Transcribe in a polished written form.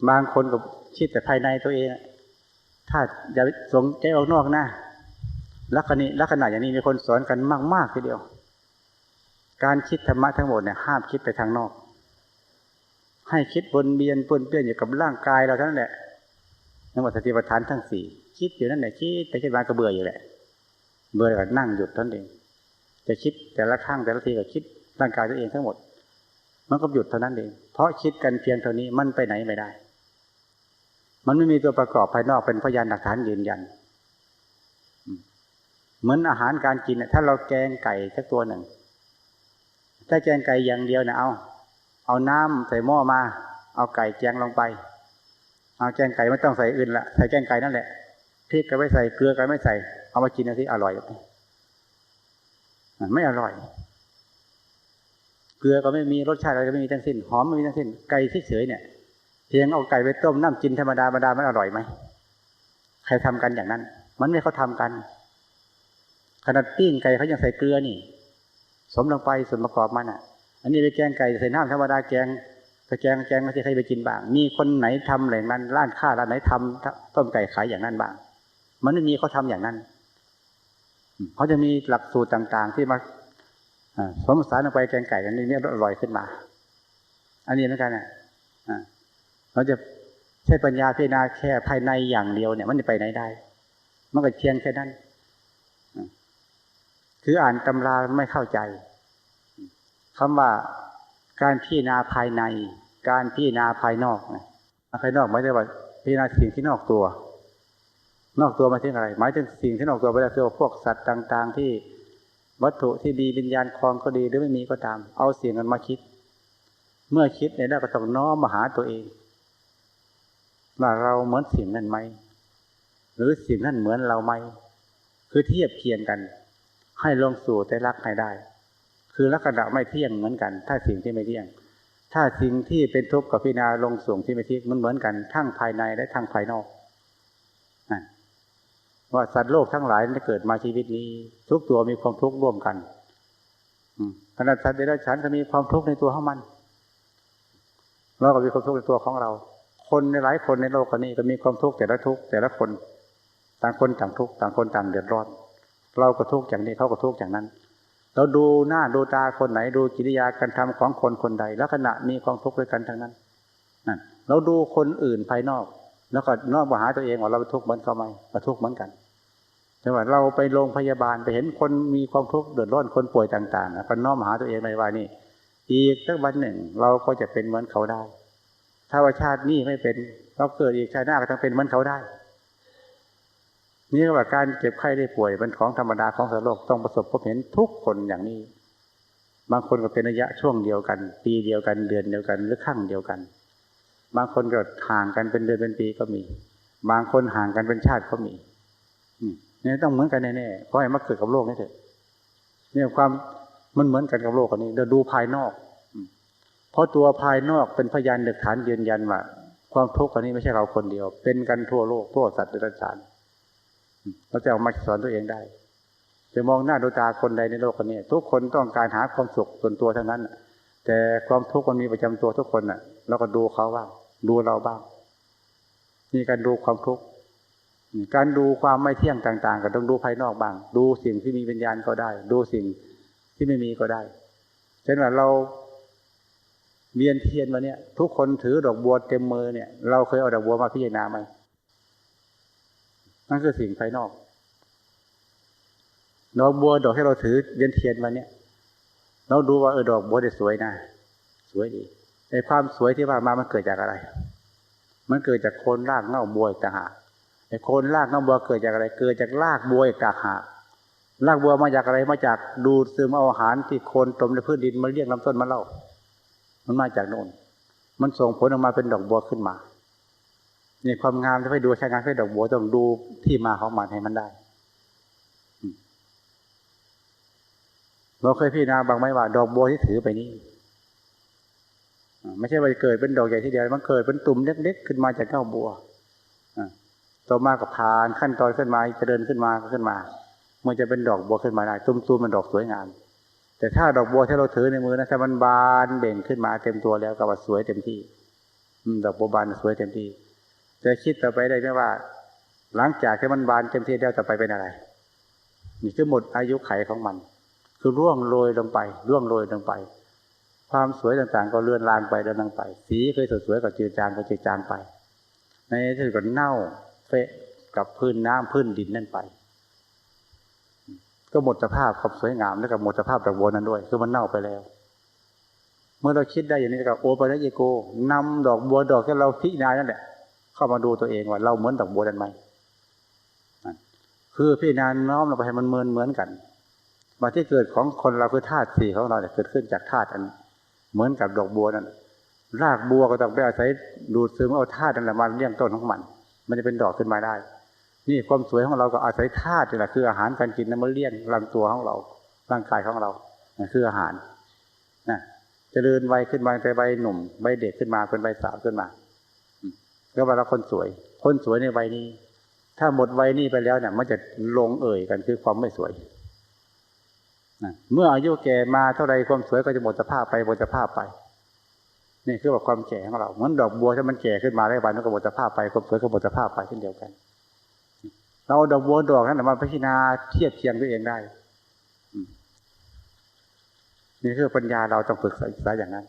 บางคนก็คิดแต่ภายในตัวเองถ้าอย่าส่งใจออกนอกนะลักษณะอย่างนี้มีคนสอนกันมากๆทีเดียวการคิดธรรมะทั้งหมดเนี่ยห้ามคิดไปทางนอกให้คิดวนเวียนปนเปื้อนอยู่กับร่างกายเราเท่านั้นแหละนั่นว่าสติปัฏฐานทั้งสี่คิดอยู่นั่นแหละคิดไปคิดมาก็เบื่ออยู่แหละเบื่อก็นั่งหยุดนั่นเองจะคิดแต่ละครั้งแต่ละทีก็คิดร่างกายตัวเองทั้งหมดมันก็หยุดเท่านั้นเองเพราะคิดกันเพียงเท่านี้มันไปไหนไม่ได้มันไม่มีตัวประกอบภายนอกเป็นพยานหลักฐานยืนยันเหมือนอาหารการกินถ้าเราแกงไก่สักตัวหนึ่งถ้าแกงไก่อย่างเดียวนะเอาน้ำใส่หม้อมาเอาไก่แกงลงไปเอาแกงไก่ไม่ต้องใส่อื่นละใส่แกงไก่นั่นแหละพริกก็ไม่ใส่เกลือก็ไม่ใส่เอามากินสิอร่อยไม่อร่อยเกลือก็ไม่มีรสชาติอะไรก็ไม่มีทั้งสิ้นหอมไม่มีทั้งสิ้นไก่เฉยๆเนี่ยเพียงเอาไก่ไปต้มน้ำกินธรรมดามันอร่อยไหมใครทำกันอย่างนั้นมันไม่เขาทำกันขนาดปิ้งไก่เขายังใส่เกลือนี่สมลงไปส่วนประกอบมันอันนี้ไปแกงไก่ใส่น้ำธรรมดาแกงไม่ใช่ใครไปกินบ้างมีคนไหนทำอะไรนั้นร้านค้าร้านไหนทำต้มไก่ขายอย่างนั้นบ้างมันไม่มีเขาทำอย่างนั้นเขาจะมีหลักสูตรต่างๆที่มาผสมผสานลงไปแกงไก่กันนี่อร่อยขึ้นมาอันนี้เหมือนกันเราจะใช้ปัญญาพิจารณาแค่ภายในอย่างเดียวเนี่ยมันจะไปไหนได้มันก็เพียงแค่นั้นคืออ่านตำราไม่เข้าใจคำว่าการพิจารณาภายในการพิจารณาภายนอกภายนอกหมายถึงว่าพิจารณาสิ่งที่นอกตัวนอกตัวหมายถึงอะไรหมายถึงสิ่งที่นอกตัวไปแล้วคือพวกสัตว์ต่างๆที่วัตถุที่ดีวิญญาณคลองก็ดีหรือไม่มีก็ตามเอาสิ่งนั้นมาคิดเมื่อคิดเนี่ยเราก็ต้องน้อมมาหาตัวเองว่าเราเหมือนสิ่งนั้นไหมหรือสิ่งนั้นเหมือนเราไหมคือเทียบเคียงกันให้ลงสู่ไตรลักษณ์ให้ได้คือลักษณะไม่เที่ยงเหมือนกันถ้าสิ่งที่ไม่เที่ยงถ้าสิ่งที่เป็นทุกข์กับพิจารณาลงสู่ที่ไม่เที่ยงมันเหมือนกันทั้งภายในและทั้งภายนอกว่าสัตว์โลกทั้งหลายที่เกิดมาชีวิตนี้ทุกตัวมีความทุกข์ร่วมกันขณะสัตว์เดรัจฉานก็มีความทุกข์ในตัวของมันเราก็มีความทุกข์ในตัวของเราคนในหลายคนในโลกนี้ก็มีความทุกข์แต่ละทุกข์แต่ละคนต่างคนต่างทุกข์ต่างคนต่างเดือดร้อนเราก็ทุกข์อย่างนี้เขาก็ทุกข์อย่างนั้นเราดูหน้าดูตาคนไหนดูกิริยาการทำของคนคนใดลักษณะมีความทุกข์ด้วยกันทั้งนั้นนั่นเราดูคนอื่นภายนอกแล้วก็นอกมาหาตัวเองว่าเราทุกข์เหมือนเขาไหมเราทุกข์เหมือนกันแต่ว่าเราไปโรงพยาบาลไปเห็นคนมีความทุกข์เดือดร้อนคนป่วยต่างๆก็น้อมมาหาตัวเองในว่านี่อีกสักวันหนึ่งเราก็จะเป็นเหมือนเขาได้ถ้าว่าชาตินี้ไม่เป็นเราเกิดอีกชาติหน้าก็ต้องเป็นเหมือนเขาได้นี่ก็ว่าการเจ็บไข้ได้ป่วยเป็นของธรรมดาของสัตว์โลกต้องประสบพบเห็นทุกคนอย่างนี้บางคนก็เป็นระยะช่วงเดียวกันปีเดียวกันเดือนเดียวกันหรือครั้งเดียวกันบางคนก็ห่างกันเป็นเดือนเป็นปีก็มีบางคนห่างกันเป็นชาติก็มีนี่ต้องเหมือนกันแน่ๆเพราะให้มาเกิดกับโลกนี่เถอะเนี่ยความมันเหมือนกันกับโลกอันนี้เราดูภายนอกเพราะตัวภายนอกเป็นพยานหลักฐานยืนยันว่าความทุกข์อันนี้ไม่ใช่เราคนเดียวเป็นกันทั่วโลกทั่วสัตว์เดรัจฉานเราจะเอามาสอนตัวเองได้จะมองหน้าดูตาคนใดในโลกนี้ทุกคนต้องการหาความสุขส่วนตัวทั้งนั้นแต่ความทุกข์มันมีประจำตัวทุกคนเราก็ดูเขาบ้างดูเราบ้างมีการดูความทุกข์การดูความไม่เที่ยงต่างๆก็ต้องดูภายนอกบ้างดูสิ่งที่มีวิญญาณก็ได้ดูสิ่งที่ไม่มีก็ได้เช่นว่าเราเวียนเทียนมาเนี่ยทุกคนถือดอกบัวเต็มมือเนี่ยเราเคยเอาดอกบัวมาพิจารณาไหมนั่นคือสิ่งภายนอกดอกบัวดอกที่เราถือเวียนเทียนมาเนี่ยเราดูว่าดอกบัวได้สวยนะสวยดีไอ้ความสวยที่ว่ามามันเกิดจากอะไรมันเกิดจากโคนรากเง่าบัวต่างหากไอ้โคนรากเง่าบัวเกิดจากอะไรเกิดจากรากบัวต่างหากรากบัวมาจากอะไรมาจากดูดซึมเอาอาหารที่โคนตมในพื้นดินมาเรียกลำต้นมาเล่ามันมาจากโน่นมันส่งผลออกมาเป็นดอกบัวขึ้นมานี่ความงามที่ไปดูใช้งานให้ดอกบัวต้องดูที่มาของมันให้มันได้เราเคยพิจารณาบางไหมว่าดอกบัวที่ถือไปนี่ไม่ใช่ว่าเกิดเป็นดอกใหญ่ทีเดียวมันเกิดเป็นตุ่มเล็กๆขึ้นมาจากเก้าบัวต่อมากับผ่านขั้นตอนขึ้นมาจะเดินขึ้นมามันจะเป็นดอกบัวขึ้นมาได้ตุ้มๆมันดอกสวยงามแต่ถ้าดอกบัวที่เราถือในมือนะถ้ามันบานเบ่งขึ้นมาเต็มตัวแล้วก็ว่าสวยเต็มที่ ดอกบัวบานสวยเต็มที่แต่คิดต่อไปได้ไหมว่าหลังจากที่มันบานเต็มที่แล้วต่อไปเป็นอะไรนี่คือหมดอายุไขของมันคือร่วงโรยลงไปความสวยต่างๆก็เลือนลางไปสีเคยสวยๆก็จืดจางไปในที่สุดก็เน่าเฟะกับพื้นน้ำพื้นดินนั่นไปก็หมดสภาพความสวยงามแล้วก็หมดสภาพดอกบัวนั้นด้วยคือมันเน่าไปแล้วเมื่อเราคิดได้อย่างนี้ก็โอปัญญิโกนำดอกบัวดอกที่เราพิจารณานั่นแหละเข้ามาดูตัวเองว่าเราเหมือนดอกบัวนั้นไหมคือพิจารณาน้อมเราไปให้มันเหมือนกันมาที่เกิดของคนเราคือธาตุสี่ของเราเนี่ยเกิดขึ้นจากธาตุอันเหมือนกับดอกบัวนั่นรากบัวก็ต้องไปอาศัยดูดซึมเอาธาตุนั่นแหละมาเลี้ยงต้นของมันจะเป็นดอกขึ้นมาได้นี่ความสวยของเราก็อาศัยธาตุนี่แหละคืออาหารการกินนั้นมาเลี้ยงลำตัวของเราร่างกายของเราคืออาหารนะเจริญวัยขึ้นมาแต่วัยหนุ่มวัยเด็กขึ้นมาเป็นวัยสาวขึ้นมาก็ว่าเราคนสวยในวัยนี้ถ้าหมดวัยนี้ไปแล้วเนี่ยมันจะลงเอ่ยกันคือความไม่สวยเมื่ออายุแก่มาเท่าไรความสวยก็จะหมดสภาพไปนี่คือว่าความแก่ของเราเหมือนดอกบัวถ้ามันแก่ขึ้นมาได้วันมันก็หมดสภาพไปความสวยก็หมดสภาพไปเช่นเดียวกันเราดอกบัวดอกนั้นมาพิจารณาเทียบเทียงตัวเองได้นี่คือปัญญาเราต้องฝึกศึกษาอย่างนั้น